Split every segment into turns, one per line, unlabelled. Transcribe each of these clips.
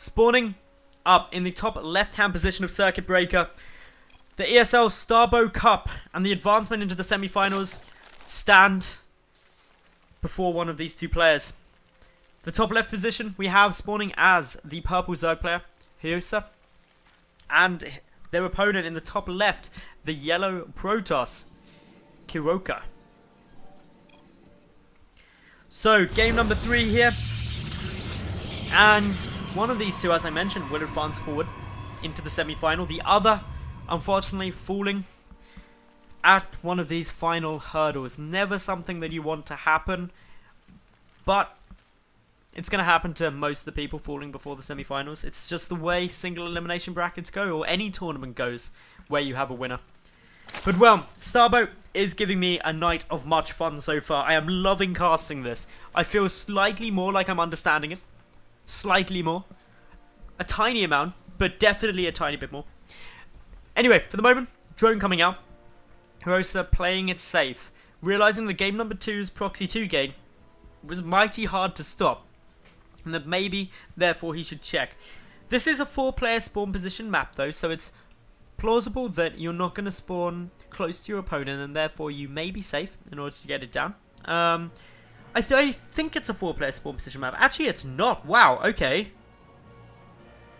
Spawning up in the top left-hand position of Circuit Breaker, the ESL Starbow Cup and the advancement into the semi-finals stand before one of these two players. The top left position we have spawning as the purple Zerg player, Heusa, and their opponent in the top left, the yellow Protoss, Kierowca. So, game number 3 here, and one of these two, as I mentioned, will advance forward into the semi-final. The other, unfortunately, falling at one of these final hurdles. Never something that you want to happen, but it's going to happen to most of the people falling before the semi-finals. It's just the way single elimination brackets go, or any tournament goes, where you have a winner. But well, Starbow is giving me a night of much fun so far. I am loving casting this. I feel slightly more like I'm understanding it. Slightly more. A tiny amount, but definitely a tiny bit more. Anyway, for the moment, drone coming out. Kierowca playing it safe. Realizing the game number 2's Proxy 2 game was mighty hard to stop. And that maybe, therefore, he should check. This is a 4-player spawn position map though, so it's plausible that you're not going to spawn close to your opponent, and therefore you may be safe in order to get it down. I think it's a 4-player spawn position map. Actually, it's not. Wow, okay.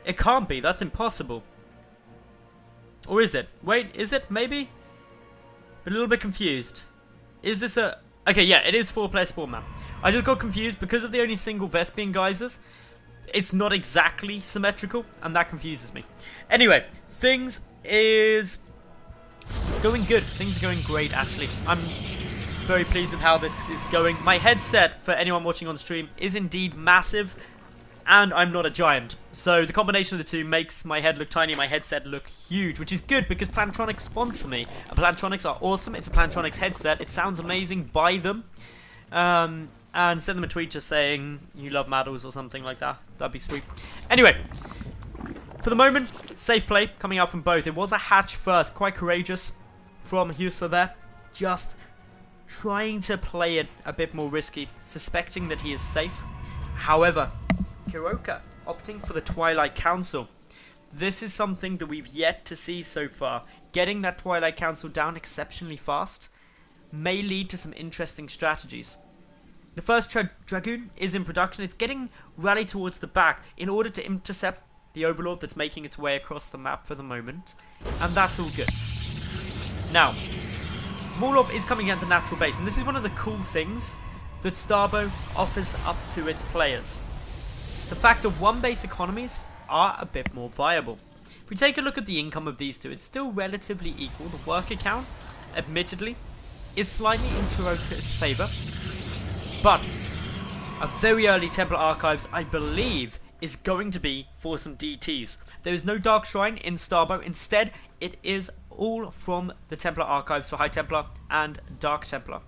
It can't be. That's impossible. Or is it? Wait, is it? Maybe? A little bit confused. Is this a... Okay, yeah, it is 4-player spawn map. I just got confused because of the only single Vespian geysers. It's not exactly symmetrical, and that confuses me. Anyway, things is going good. Things are going great, actually. I'm very pleased with how this is going. My headset, for anyone watching on stream, is indeed massive, and I'm not a giant. So the combination of the two makes my head look tiny and my headset look huge, which is good because Plantonics sponsor me. Plantonics are awesome. It's a Plantonics headset. It sounds amazing. Buy them. And send them a tweet just saying you love Madals or something like that. That'd be sweet. Anyway, for the moment, safe play coming out from both. It was a hatch first, quite courageous from Heusa there. Just trying to play it a bit more risky, suspecting that he is safe. However, Kierowca opting for the Twilight Council. This is something that we've yet to see so far. Getting that Twilight Council down exceptionally fast may lead to some interesting strategies. The first Dragoon is in production. It's getting rallied towards the back in order to intercept the Overlord that's making its way across the map for the moment. And that's all good. Now, Morlov is coming at the natural base. And this is one of the cool things that Starbow offers up to its players. The fact that one-base economies are a bit more viable. If we take a look at the income of these two, it's still relatively equal. The worker count, admittedly, is slightly in Kierowca's favour. But a very early Templar Archives, I believe, is going to be for some DTs. There is no Dark Shrine in Starbow. Instead, it is all from the Templar Archives for High Templar and Dark Templar.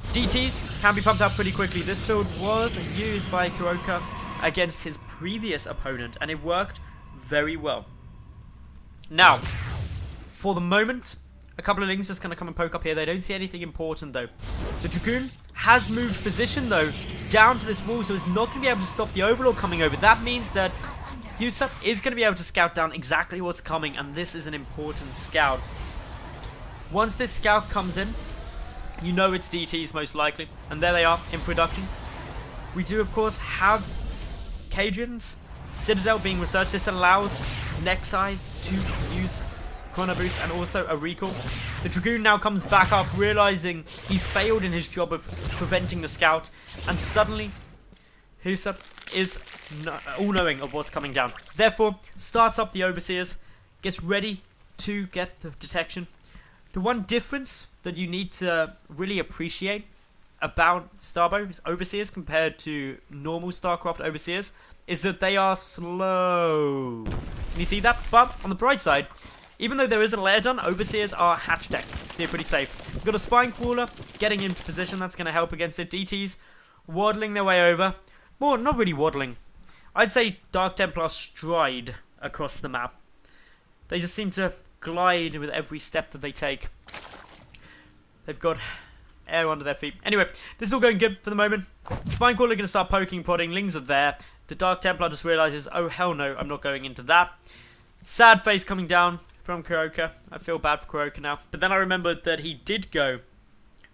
DTs can be pumped out pretty quickly. This build was used by Kierowca against his previous opponent, and it worked very well. Now, for the moment, a couple of lings just going to come and poke up here. They don't see anything important, though. The Dragoon has moved position, though, down to this wall, so it's not going to be able to stop the Overlord coming over. That means that Heusa is going to be able to scout down exactly what's coming, and this is an important scout. Once this scout comes in, you know it's DTs most likely, and there they are in production. We do, of course, have Cadrians, Citadel being researched. This allows Nexi to use Chrono Boost and also a recall. The Dragoon now comes back up, realizing he's failed in his job of preventing the scout, and suddenly Heusa is all-knowing of what's coming down. Therefore, starts up the Overseers, gets ready to get the detection. The one difference that you need to really appreciate about Starbow Overseers compared to normal StarCraft Overseers is that they are slow. Can you see that? But on the bright side, even though there is a layer done, Overseers are hatch deck, so you're pretty safe. We've got a Spine Crawler getting into position. That's going to help against it. DTs waddling their way over. Well, not really waddling. I'd say Dark Templar stride across the map. They just seem to glide with every step that they take. They've got air under their feet. Anyway, this is all going good for the moment. Spine Crawler are going to start poking, prodding. Lings are there. The Dark Templar just realizes, oh hell no, I'm not going into that. Sad face coming down from Kierowca. I feel bad for Kierowca now. But then I remembered that he did go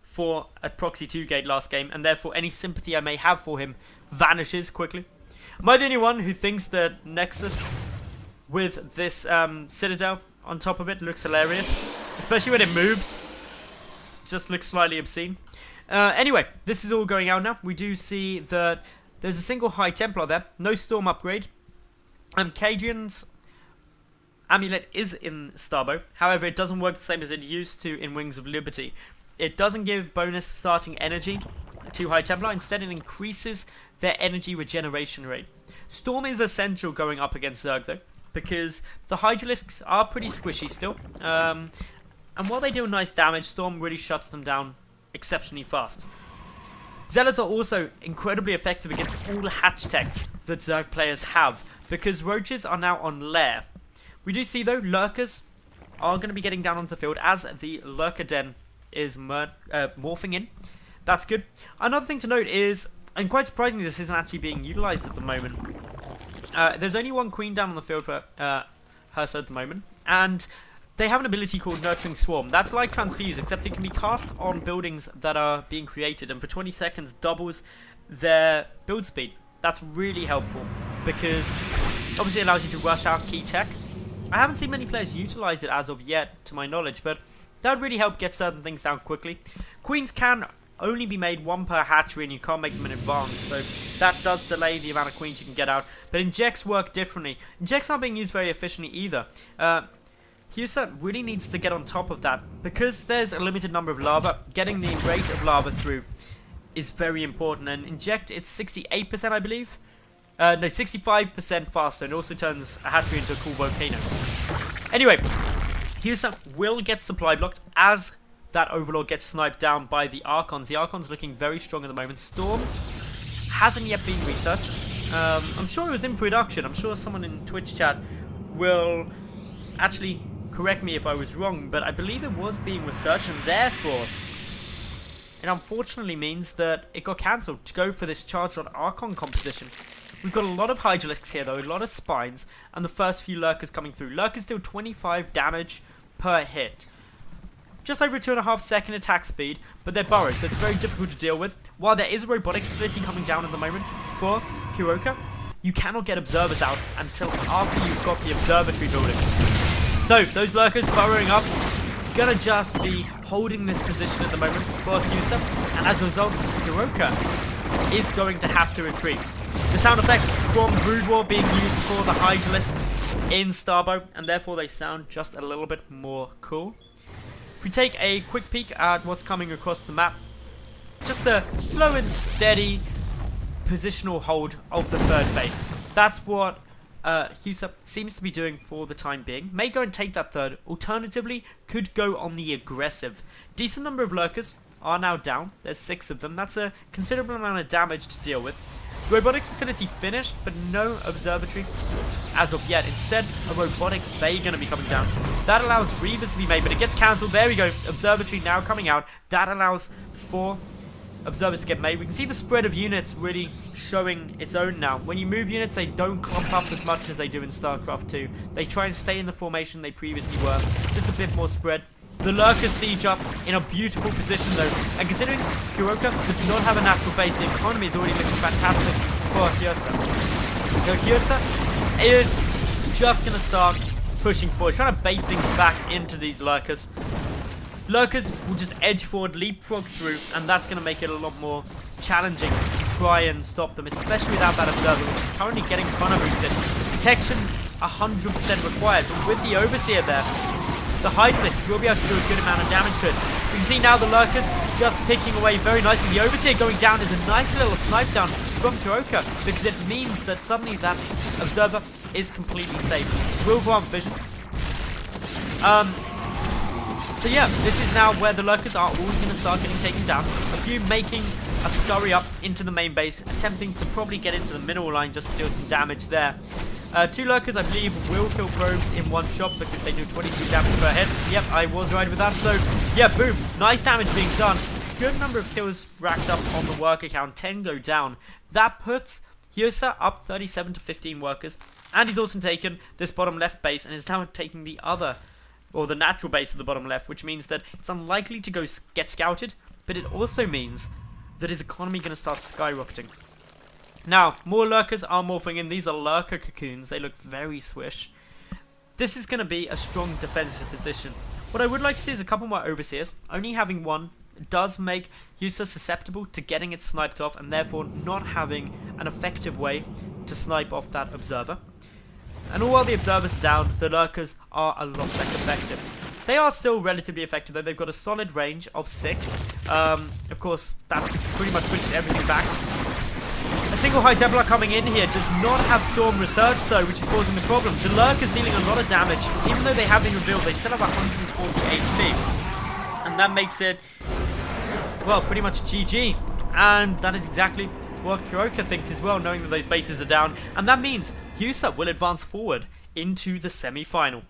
for a proxy 2 gate last game, and therefore any sympathy I may have for him vanishes quickly. Am I the only one who thinks that Nexus with this Citadel on top of it looks hilarious? Especially when it moves. Just looks slightly obscene. Anyway, this is all going out now. We do see that there's a single High Templar there. No Storm upgrade. Cadrian's Amulet is in Starbow. However, it doesn't work the same as it used to in Wings of Liberty. It doesn't give bonus starting energy to High Templar. Instead, it increases their energy regeneration rate. Storm is essential going up against Zerg, though, because the Hydralisks are pretty squishy still. And while they do nice damage, Storm really shuts them down exceptionally fast. Zealots are also incredibly effective against all the hatch tech that Zerg players have, because Roaches are now on Lair. We do see, though, Lurkers are going to be getting down onto the field as the Lurker Den is morphing in. That's good. Another thing to note is, and quite surprisingly, this isn't actually being utilized at the moment. There's only one Queen down on the field for Heusa at the moment, and they have an ability called Nurturing Swarm. That's like Transfuse, except it can be cast on buildings that are being created, and for 20 seconds doubles their build speed. That's really helpful, because obviously it allows you to rush out key tech. I haven't seen many players utilize it as of yet, to my knowledge, but that would really help get certain things down quickly. Queens can only be made 1 per hatchery, and you can't make them in advance, so that does delay the amount of queens you can get out. But injects work differently. Injects aren't being used very efficiently either. Heusa really needs to get on top of that, because there's a limited number of lava. Getting the rate of lava through is very important, and inject, it's 68%, I believe. No, 65% faster, and also turns a hatchery into a cool volcano. Anyway, Heusa will get supply blocked as that Overlord gets sniped down by the Archons. The Archons looking very strong at the moment. Storm hasn't yet been researched. I'm sure it was in production. I'm sure someone in Twitch chat will actually correct me if I was wrong, but I believe it was being researched, and therefore it unfortunately means that it got cancelled to go for this charged on Archon composition. We've got a lot of Hydralisks here though, a lot of Spines, and the first few Lurkers coming through. Lurkers deal 25 damage per hit. Just over 2.5 second attack speed, but they're burrowed, so it's very difficult to deal with. While there is a robotic facility coming down at the moment for Kierowca, you cannot get observers out until after you've got the observatory building. So, those Lurkers burrowing up, gonna just be holding this position at the moment for Heusa, and as a result, Kierowca is going to have to retreat. The sound effect from Brood War being used for the Hydralisks in Starbow, and therefore they sound just a little bit more cool. If we take a quick peek at what's coming across the map, just a slow and steady positional hold of the third base. That's what Heusa seems to be doing for the time being. May go and take that third. Alternatively, could go on the aggressive. Decent number of Lurkers are now down. There's 6 of them. That's a considerable amount of damage to deal with. The robotics facility finished, but no observatory as of yet. Instead, a robotics bay going to be coming down. That allows Reavers to be made, but it gets cancelled. There we go. Observatory now coming out. That allows 4 observers to get made. We can see the spread of units really showing its own now. When you move units, they don't clump up as much as they do in StarCraft 2. They try and stay in the formation they previously were. Just a bit more spread. The Lurkers siege up in a beautiful position though, and considering Kierowca does not have a natural base, the economy is already looking fantastic for Heusa. So Heusa is just going to start pushing forward, trying to bait things back into these Lurkers. Lurkers will just edge forward, leapfrog through, and that's going to make it a lot more challenging to try and stop them, especially without that observer, which is currently getting chrono boosted. Protection 100% required, but with the Overseer there, the Hydralisk will be able to do a good amount of damage to it. We can see now the Lurkers just picking away very nicely. The Overseer going down is a nice little snipe down from Kierowca, because it means that suddenly that Observer is completely safe. Will grant vision. So yeah, this is now where the Lurkers are all going to start getting taken down. A few making a scurry up into the main base, attempting to probably get into the mineral line just to deal some damage there. 2 Lurkers, I believe, will kill probes in one shot because they do 23 damage per hit. Yep, I was right with that. So, yeah, boom. Nice damage being done. Good number of kills racked up on the worker count. 10 go down. That puts Heusa up 37 to 15 workers, and he's also taken this bottom left base and is now taking the other, or the natural base of the bottom left, which means that it's unlikely to get scouted, but it also means that his economy going to start skyrocketing. Now, more lurkers are morphing in. These are lurker cocoons. They look very swish. This is going to be a strong defensive position. What I would like to see is a couple more overseers. Only having one does make Heusa susceptible to getting it sniped off, and therefore not having an effective way to snipe off that observer. And all while the observers are down, the lurkers are a lot less effective. They are still relatively effective though. They've got a solid range of 6. Of course, that pretty much pushes everything back. A single High Templar coming in here does not have Storm Research though, which is causing the problem. The lurkers dealing a lot of damage. Even though they have been revealed, they still have 140 HP. And that makes it, well, pretty much GG. And that is exactly what Kierowca thinks as well, knowing that those bases are down. And that means Heusa will advance forward into the semi-final.